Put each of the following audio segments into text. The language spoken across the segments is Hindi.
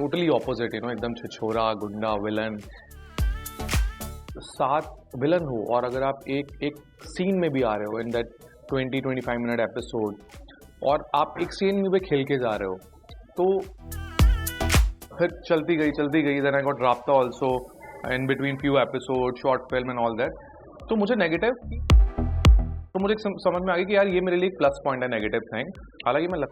टोटली ऑपोजिट, यू नो, एकदम छिछोरा, गुंडा, विलन। साथ विलन हो और अगर आप एक सीन में भी आ रहे हो इन दैट 20-25 मिनट एपिसोड, और आप एक सीन में भी खेल के जा रहे हो, तो फिर चलती गई। देन आई गॉट राब्ता also in between few episode, short film and all that. तो मुझे नेगेटिव, तो मुझे समझ में आ गया कि यार ये मेरे लिए प्लस पॉइंट है, नेगेटिव थिंग। हालांकि मैं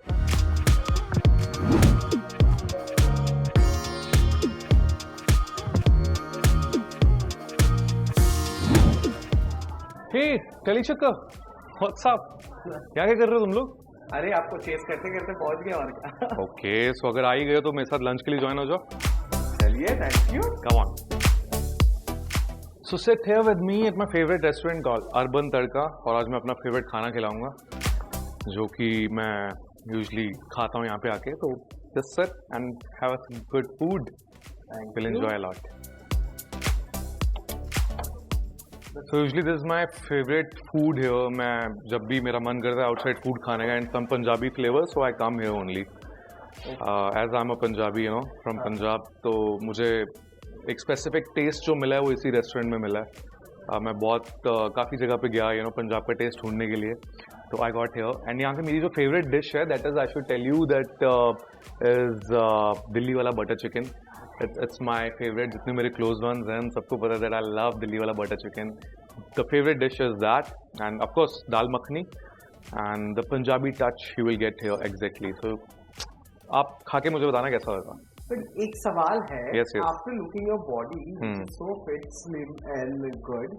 हे टेलीचक्कर, व्हाट्स अप? क्या कर रहे हो तुम लोग? अरे आपको चेस करते करते पहुंच गया और क्या। ओके, सो अगर आ ही गए तो मेरे साथ लंच के लिए ज्वाइन हो जाओ। चलिए, thank you. Come on. So sit here with me at my favourite restaurant called urban Tadka, और आज मैं अपना फेवरेट खाना खिलाऊंगा जो कि मैं यूजुअली खाता हूँ यहाँ पे आके। तो just sit and have a good food, will enjoy a lot. So usually this is my favourite food here. मैं जब भी मेरा मन करता है आउटसाइड फूड खाने का and some Punjabi flavour, so I come here only as I am a Punjabi, you know, from Punjab. तो मुझे एक स्पेसिफिक टेस्ट जो मिला है वो इसी रेस्टोरेंट में मिला है। मैं बहुत काफ़ी जगह पे गया, यू नो, पंजाब का टेस्ट ढूंढने के लिए। तो आई गॉट हियर एंड यहाँ की मेरी जो फेवरेट डिश है that is, I should tell you that is Delhi वाला butter chicken. It's my favourite. जितने मेरे क्लोज वंस हैं सबको पता है दैट आई लव दिल्ली वाला butter chicken. The favourite dish is that and of course dal makhani and the Punjabi touch you will get here exactly. So आप खा के मुझे बताना कैसा होगा। बट एक सवाल है, Yes, yes. After looking your body so fit, slim and good,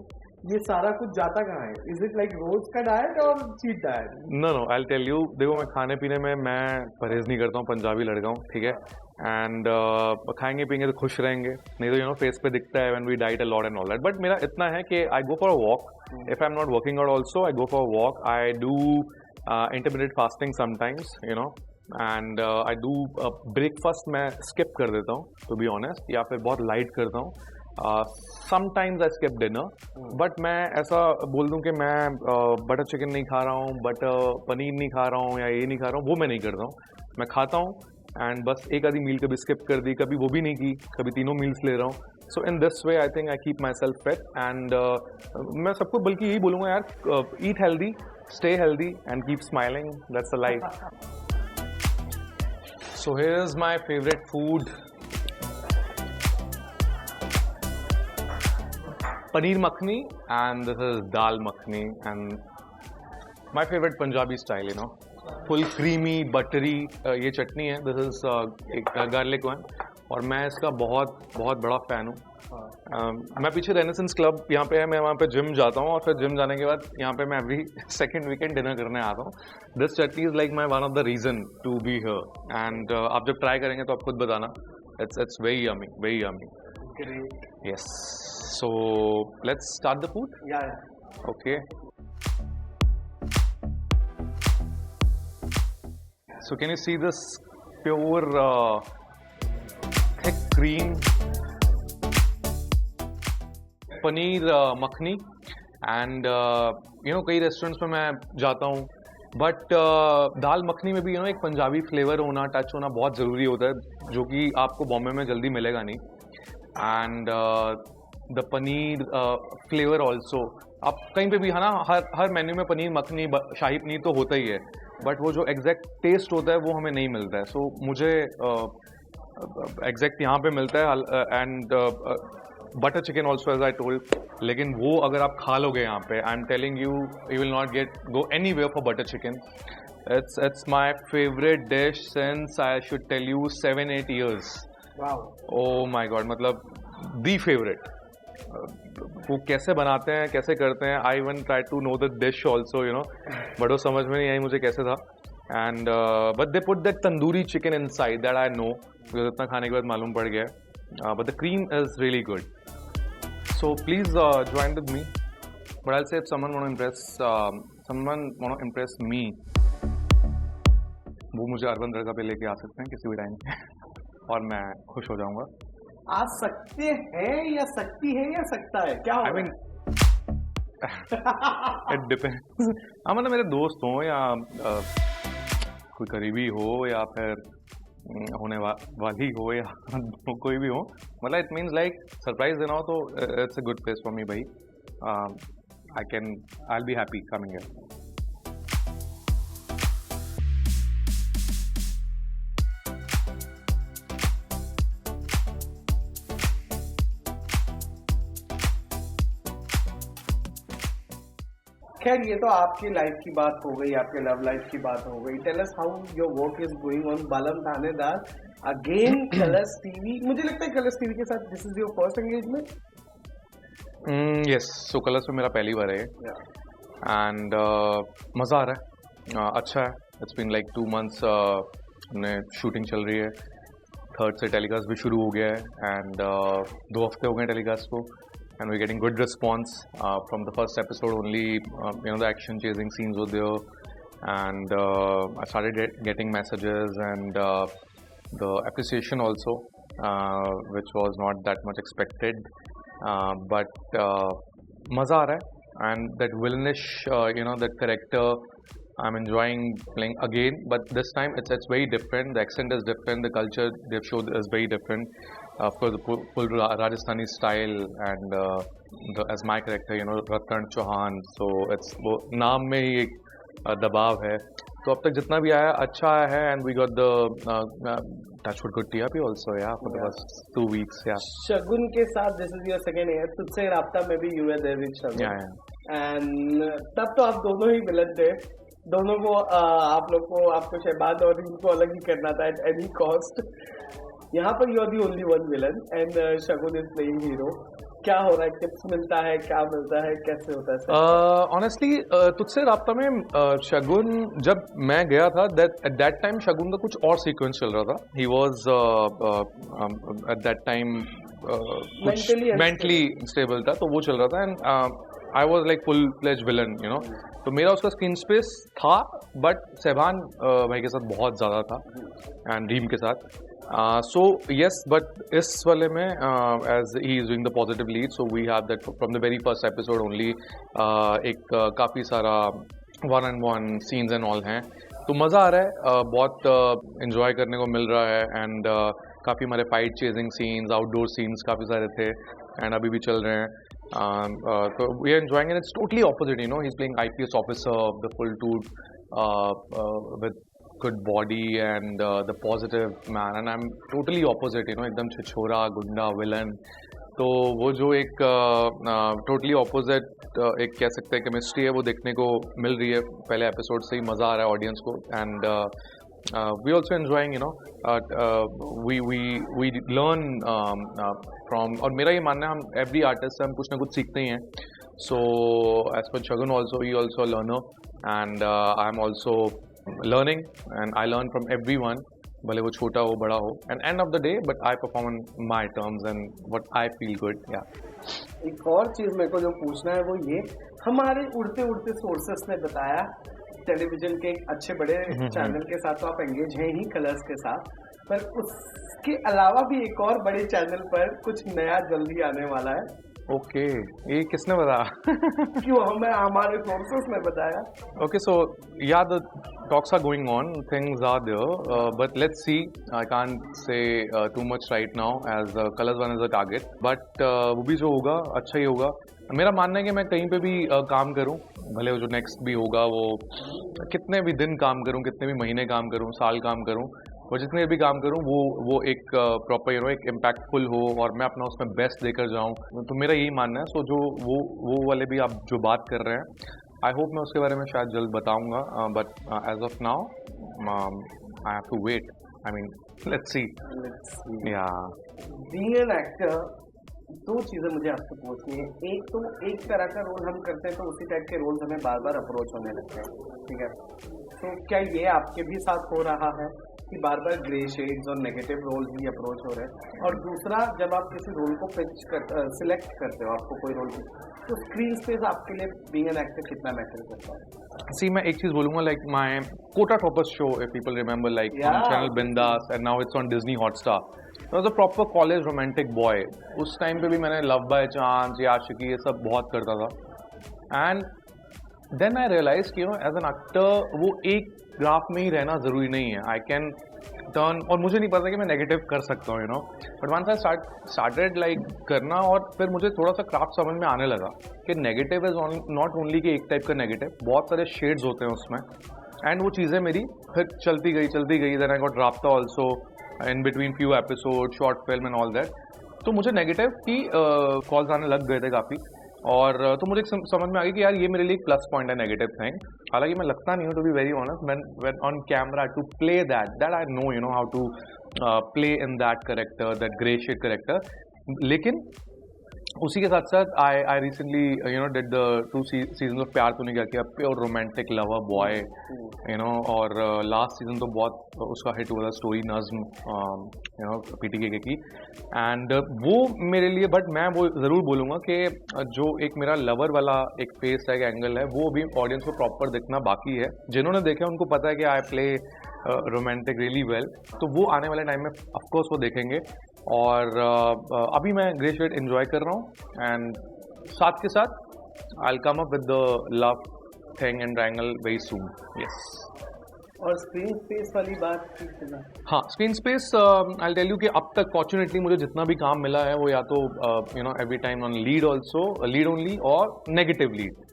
ये सारा कुछ जाता कहाँ है? इज इट लाइक रोज का डाइट और cheat diet? No no, I tell you, देखो मैं खाने पीने में मैं परहेज नहीं करता हूँ, पंजाबी लड़का हूँ, ठीक है। एंड खाएंगे पीएंगे तो खुश रहेंगे, नहीं तो यू नो फेस पे दिखता है when we diet a lot and all that. But मेरा इतना है कि I go for a walk, if I am not working out also I go for a walk. I do intermittent fasting sometimes, you know, and I do breakfast मैं स्किप कर देता हूँ टू बी ऑनेस्ट, या फिर बहुत लाइट करता हूँ। Sometimes I skip dinner. But मैं ऐसा बोल दूं कि मैं बटर चिकन नहीं खा रहा हूँ, बटर पनीर नहीं खा रहा हूँ, या ये नहीं खा रहा हूँ, वो मैं नहीं करता हूँ। मैं खाता हूँ एंड बस एक आधी मील कभी स्किप कर दी, कभी वो भी नहीं की, कभी तीनों मील्स ले रहा हूँ। So in this way I think I keep myself fit and मैं सबको बल्कि यही बोलूँगा यार, eat healthy, stay healthy and keep smiling, that's a life. So here's my favorite food, paneer makhni, and this is dal makhni, and my favorite Punjabi style, you know, full creamy, buttery. ये चटनी है, this is garlic one, और मैं इसका बहुत बहुत बड़ा फैन हूँ। मैं पीछे रेनेसेंस क्लब यहाँ पे है, मैं वहाँ पे जिम जाता हूँ और फिर जिम जाने के बाद यहाँ पे मैं एवरी सेकंड वीकेंड डिनर करने आता हूँ। This chutney is like my one of the reason to be here and आप जब ट्राई करेंगे तो आप खुद बताना, it's very yummy, very yummy. Yes, so let's start the food. Okay, so can you see this pure thick cream paneer makhani and you know कई रेस्टोरेंट्स में मैं जाता हूँ, बट दाल मखनी में भी यू नो एक पंजाबी फ्लेवर होना, टच होना बहुत ज़रूरी होता है, जो कि आपको बॉम्बे में जल्दी मिलेगा नहीं। And the paneer flavour also, आप कहीं पे भी है ना, हर मेन्यू में पनीर मखनी, शाही पनीर तो होता ही है, बट वो जो एग्जैक्ट टेस्ट होता है वो हमें नहीं मिलता है। सो मुझे एग्जैक्ट यहाँ पे मिलता है and butter chicken also as I told. लेकिन वो अगर आप खा लोगे यहाँ पे, I am telling you, you will not go anywhere for butter chicken. It's my favourite dish since I should tell you 7-8 years। Oh my god, मतलब दी फेवरेट। वो कैसे बनाते हैं, कैसे करते हैं, I one try to know the dish also, you know, but वो समझ में नहीं आई मुझे कैसे था। And but they put that tandoori chicken inside, that I know, because इतना खाने के बाद मालूम पड़ गया। But the cream is really good. So please join with me. But I'll say if someone want to impress me, वो मुझे अर्बन तड़का पे लेके आ सकते हैं किसी भी टाइम और मैं खुश हो जाऊंगा। आ सकते हैं या सकती है या सकता है, क्या होगा? I mean, it depends. हाँ, मतलब मेरे दोस्त हो या कोई करीबी हो या फिर होने वाली हो या कोई भी हो, मतलब इट मीन्स लाइक सरप्राइज देना हो तो it's a good place for me भाई. I'll be happy coming here. खैर ये तो आपकी लाइफ की बात हो गई, आपके लव लाइफ की बात हो गई. Tell us how your work is going on Balam Thanedar again Colors TV. मुझे लगता है कलर्स टीवी के साथ this is your first engagement. Yes, so colours में मेरा पहली बार है एंड मज़ा आ रहा है, अच्छा है. इट्स बीन लाइक 2 months ने शूटिंग चल रही है, 3rd से टेलीकास्ट भी शुरू हो गया है एंड 2 हफ्ते हो गए टेलीकास्ट को. And we're getting good response from the first episode only. The action chasing scenes were there, and I started getting messages and the appreciation also, which was not that much expected. But maza aa raha hai, and that villainish, that character, I'm enjoying playing again. But this time it's very different. The accent is different. The culture they've showed is very different. Of course, the full Rajasthani style, and as my character, Ratan Chauhan. So it's वो नाम में ही एक दबाव है. तो अब तक जितना भी आया अच्छा आया है, and we got the touchwood good TRP also, for the first 2 weeks. शगुन के साथ this is your second year. तुझसे राब्ता में भी you were there with Shagun. And तब तो आप दोनों ही विलन थे. दोनों को आप लोग को आपको शहबाज और इनको अलग ही करना था at any cost. यहाँ पर you are the only one villain and Shagun is playing hero. क्या हो रहा है, टिप्स मिलता है, क्या मिलता है, कैसे होता है? ऑनेस्टली तुझसे राब्ता में शगुन जब मैं गया था, एट दैट टाइम शगुन का कुछ और सीक्वेंस चल रहा था. He was at that time mentally stable था, तो वो चल रहा था. And I was like full plays villain, तो मेरा उसका स्क्रीन स्पेस था, बट सहबान भाई के साथ बहुत ज़्यादा था एंड रीम के साथ. So yes, but इस वाले में as he is doing the positive lead, so we have that from the very first episode only. एक काफ़ी सारा one-on-one scenes and all हैं, तो मज़ा आ रहा है, बहुत enjoy करने को मिल रहा है. एंड काफ़ी हमारे fight chasing scenes, outdoor scenes काफ़ी सारे थे एंड अभी भी चल रहे हैं. तो we are enjoying it. It's totally opposite, he's playing IPS officer, the full dude with good body and the positive man, and I'm totally opposite, एकदम छिछोरा गुंडा विलन. तो वो जो एक टोटली ऑपोजिट एक कह सकते हैं केमिस्ट्री है, वो देखने को मिल रही है. पहले एपिसोड से ही मज़ा आ रहा है ऑडियंस को. And we also enjoying, we learn from. और मेरा ये मानना है, हम एवरी आर्टिस्ट से हम कुछ ना कुछ सीखते ही हैं. So as per Shagun also, he also learner, and I am also learning, and I learn from everyone, भले वो छोटा हो बड़ा हो. And end of the day, but I perform on my terms and what I feel good. एक और चीज मेरे को जो पूछना है वो ये, हमारे उड़ते उड़ते सोर्सेस ने बताया टेलीविजन के एक अच्छे बड़े चैनल के साथ तो आप एंगेज हैं ही कलर्स के साथ, पर उसके अलावा भी एक और बड़े चैनल पर कुछ नया जल्दी आने वाला है. ओके, ये किसने बताया? क्यों, हमारे सोर्सेस ने बताया. Okay, so yeah, the talks are going on, things are there, but let's see. I can't say too much right now as Colors One is a target, but वो भी जो होगा अच्छा ही होगा. मेरा मानना है कि मैं कहीं पे भी काम करूं, भले वो जो नेक्स्ट भी होगा वो कितने भी दिन काम करूं, कितने भी महीने काम करूं, साल काम करूं, वो जितने भी काम करूं वो एक प्रॉपर एक इम्पैक्टफुल हो और मैं अपना उसमें बेस्ट देकर जाऊं. तो मेरा यही मानना है. सो जो वो वाले भी आप जो बात कर रहे हैं, आई होप मैं उसके बारे में शायद जल्द बताऊंगा, but as of now I have to wait. I mean let's see. या बीइंग एन एक्टर, 2 चीज़ें मुझे आपसे पूछनी है. एक तो एक तरह का रोल हम करते हैं तो उसी टाइप के रोल्स हमें बार बार अप्रोच होने लगते हैं, ठीक है. तो क्या ये आपके भी साथ हो रहा है कि बार बार ग्रे शेड्स और नेगेटिव रोल ही अप्रोच हो रहे हैं? और दूसरा, जब आप किसी रोल को सिलेक्ट करते हो, आपको कोई रोल, तो स्क्रीन स्पेस आपके लिए बीइंग एन एक्टर कितना मैटर करता है? See, मैं एक चीज़ बोलूँगा, like my Kota Toppers show, if people remember, like on channel Bindas, and now it's on Disney Hotstar. I was a proper college romantic boy. उस टाइम पे भी मैंने लव बाय चांस या आशिकी ये सब बहुत करता था. एंड देन आई रियलाइज कि एज एन एक्टर वो एक ग्राफ में ही रहना ज़रूरी नहीं है. आई कैन टर्न, और मुझे नहीं पता कि मैं नेगेटिव कर सकता हूँ, you know, but once I started like करना, और फिर मुझे थोड़ा सा क्राफ्ट समझ में आने लगा कि नेगेटिव इज नॉट ओनली कि एक टाइप का नेगेटिव, बहुत सारे शेड्स होते हैं उसमें, एंड वो चीज़ें मेरी फिर चलती गई, देन आई गॉट राब्ता also in between few episode, short film and all that. तो मुझे नेगेटिव की कॉल्स आने लग गए थे काफ़ी, और तो मुझे समझ में आ गई कि यार ये मेरे लिए एक प्लस पॉइंट है नेगेटिव थिंग। हालांकि मैं लगता नहीं हूँ, to be very honest, when on camera to play that I know, you know how to play in that character, that grey shade character. लेकिन उसी के साथ साथ I recently you know did the 2 season of Pyaar Tune Kya Kiya, pure romantic lover boy, you know, और लास्ट सीजन तो बहुत उसका हिट हुआ था स्टोरी नज्म, यू नो, PTK की, एंड वो मेरे लिए, बट मैं वो ज़रूर बोलूँगा कि जो एक मेरा लवर वाला एक फेस है, एक एंगल है, वो अभी ऑडियंस को प्रॉपर दिखना बाकी है। जिन्होंने देखा उनको पता है कि I play romantic really well, तो वो आने वाले टाइम में ऑफकोर्स वो देखेंगे। और अभी मैं ग्रे शेड एंजॉय कर रहा हूँ, एंड साथ के साथ I will come up with the love thing and triangle very soon. Yes. और स्क्रीन स्पेस वाली बात ठीक है ना? हाँ, screen space I will tell you कि अब तक फॉर्चुनेटली मुझे जितना भी काम मिला है वो या तो you know every time on lead also, lead only, और नेगेटिव लीड।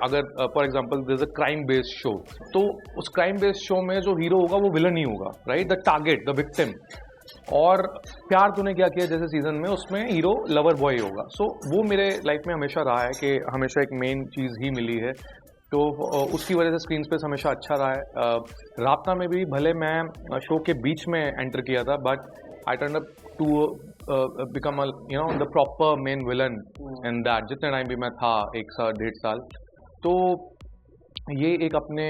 अगर for example there is a crime based show, तो उस क्राइम बेस्ड शो में जो हीरो होगा वो विलन नहीं होगा, right, the target, the victim. और प्यार तूने क्या किया जैसे सीजन में, उसमें हीरो लवर बॉय होगा। सो वो मेरे लाइफ में हमेशा रहा है कि हमेशा एक मेन चीज़ ही मिली है, तो उसकी वजह से स्क्रीन स्पेस हमेशा अच्छा रहा है। राब्ता में भी भले मैं शो के बीच में एंटर किया था, but I turn up to become you know the proper main villain in that. जितने टाइम भी मैं था, 1 साल 1.5 साल, तो ये एक अपने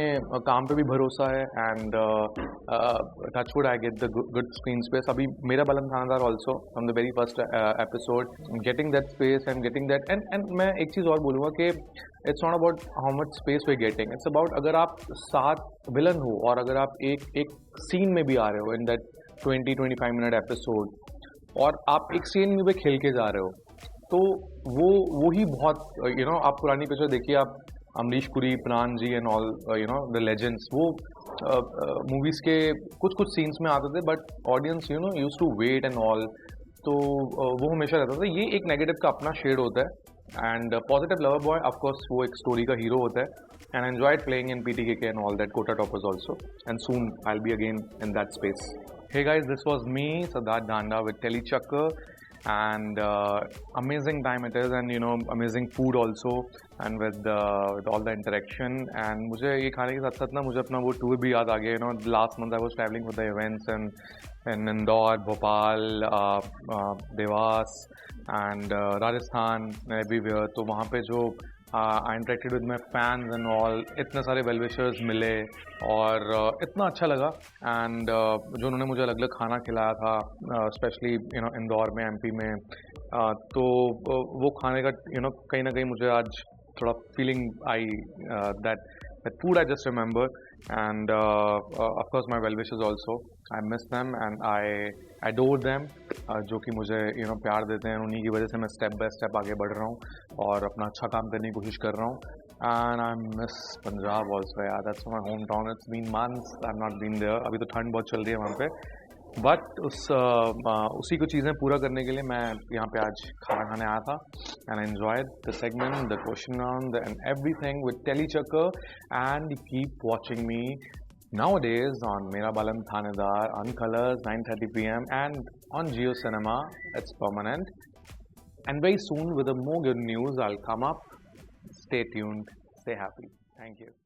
काम पे भी भरोसा है, and touchwood I get the good screen space. अभी मेरा Balam Thanedar also from the very first episode getting that space and getting that, and मैं एक चीज़ और बोलूँगा कि it's not about how much space we getting, it's about अगर आप 7 विलन हो और अगर आप एक सीन में भी आ रहे हो इन दैट 20-25 मिनट एपिसोड, और आप एक सीन में भी खेल के जा रहे हो, तो वो ही बहुत यू नो, आप पुरानी पिक्चर देखिए, आप Amrish Puri, Pran ji and all, you know, the legends, वो मूवीज़ के कुछ सीन्स में आते थे, but audience you know used to wait and all, तो वो हमेशा रहता था। ये एक नेगेटिव का अपना शेड होता है, and positive lover boy of course वो एक स्टोरी का हीरो होता है, and I enjoyed playing in PTK and all that, Kota toppers also, and soon I will be again in that space. Hey guys, this was me, Siddharth Danda with Telechakra, and amazing time it is, and you know, amazing food also, and with all the interaction, and मुझे ये खाने के साथ साथ ना मुझे अपना वो टूर भी याद आ गया, you know, last month I was traveling with the events in Indore, Bhopal, Dewas and Rajasthan, everywhere, तो वहाँ पे जो I interacted with my fans and all, इतने सारे वेल विशर्स मिले, और इतना अच्छा लगा, एंड जो उन्होंने मुझे अलग अलग खाना खिलाया था, स्पेशली यू नो इंदौर में, MP में, तो वो खाने का यू नो कहीं ना कहीं मुझे आज थोड़ा feeling I that food I just remember, and of course my well wishers also, I miss them and I adore them, जो कि मुझे यू नो प्यार देते हैं, उन्हीं की वजह से मैं स्टेप बाय स्टेप आगे बढ़ रहा हूँ और अपना अच्छा काम करने की कोशिश कर रहा हूँ। And I miss Punjab also, यार that's my hometown, it's been months I have not been there. अभी तो ठंड बहुत चल रही है वहाँ पे, बट उसी को चीज़ें पूरा करने के लिए मैं यहाँ पे आज खाना खाने आया था, and I enjoyed the segment, the question round and everything with Telechakra, and keep watching me nowadays on Mera Balam Thanedar on Colors 9:30 PM and on Jio Cinema. It's permanent, and very soon with a more good news I'll come up. Stay tuned, stay happy. Thank you.